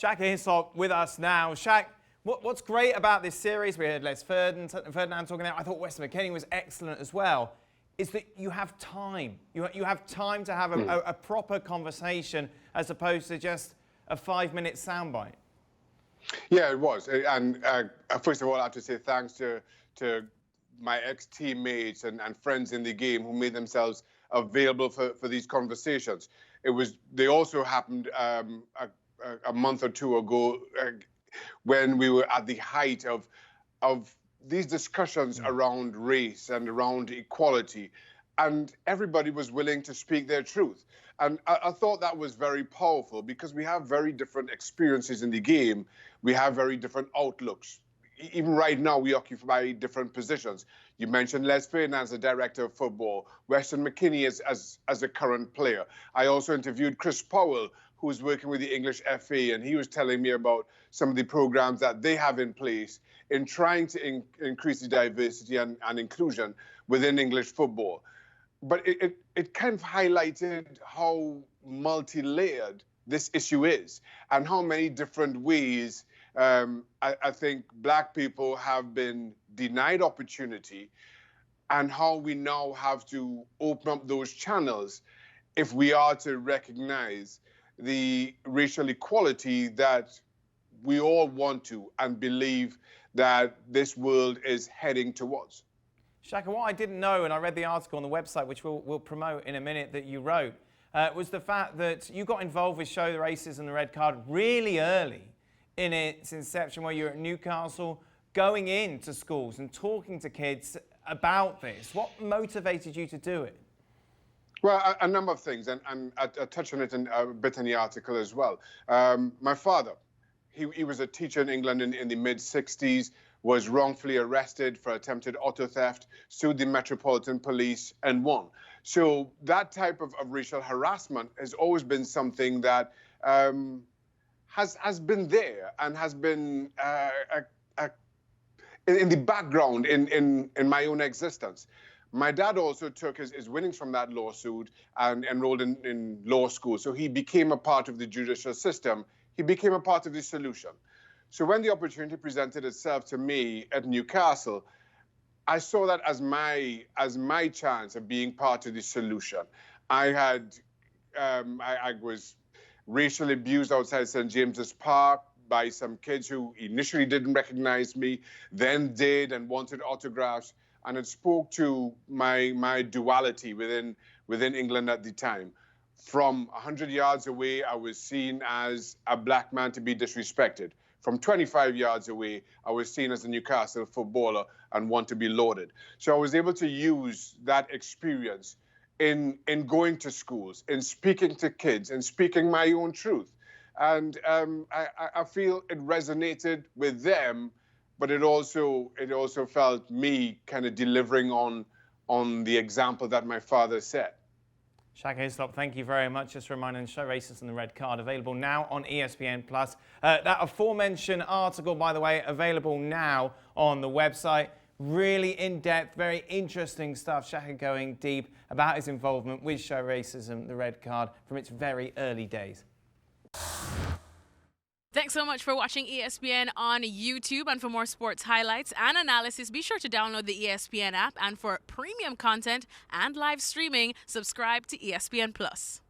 Shaka Hislop with us now. Shak, what's great about this series, we had Les Ferdinand talking there, I thought Weston McKennie was excellent as well, is that you have time. You have time to have a proper conversation as opposed to just a 5-minute soundbite. Yeah, it was. And first of all, I have to say thanks to my ex-teammates and friends in the game who made themselves available for these conversations. They also happened a month or two ago when we were at the height of these discussions around race and around equality, and everybody was willing to speak their truth. And I thought that was very powerful because we have very different experiences in the game. We have very different outlooks. Even right now, we occupy different positions. You mentioned Les Ferdinand as the director of football, Weston McKennie as a current player. I also interviewed Chris Powell, who's working with the English FA, and he was telling me about some of the programs that they have in place in trying to increase the diversity and inclusion within English football. But it kind of highlighted how multi-layered this issue is and how many different ways I think black people have been denied opportunity, and how we now have to open up those channels if we are to recognize the racial equality that we all want to and believe that this world is heading towards. Shaka, what I didn't know, and I read the article on the website, which we'll promote in a minute, that you wrote, was the fact that you got involved with Show the Racism and the Red Card really early in its inception, where you're at Newcastle, going into schools and talking to kids about this. What motivated you to do it? Well, a number of things, and I touched on it a bit in the article as well. My father, he was a teacher in England in the mid-60s, was wrongfully arrested for attempted auto theft, sued the Metropolitan Police, and won. So that type of racial harassment has always been something that has been there and has been in the background in my own existence. My dad also took his winnings from that lawsuit and enrolled in law school. So he became a part of the judicial system. He became a part of the solution. So when the opportunity presented itself to me at Newcastle, I saw that as my chance of being part of the solution. I was racially abused outside St. James's Park by some kids who initially didn't recognize me, then did and wanted autographs. And it spoke to my duality within England at the time. From 100 yards away, I was seen as a black man to be disrespected. From 25 yards away, I was seen as a Newcastle footballer and want to be lauded. So I was able to use that experience in going to schools, in speaking to kids, in speaking my own truth. And I feel it resonated with them, but it also felt me kind of delivering on the example that my father set. Shaka Hislop, thank you very much. Just reminding Show Racism and the Red Card, available now on ESPN+. That aforementioned article, by the way, available now on the website. Really in-depth, very interesting stuff. Shaka going deep about his involvement with Show Racism, the Red Card, from its very early days. Thanks so much for watching ESPN on YouTube. And for more sports highlights and analysis, be sure to download the ESPN app. And for premium content and live streaming, subscribe to ESPN+.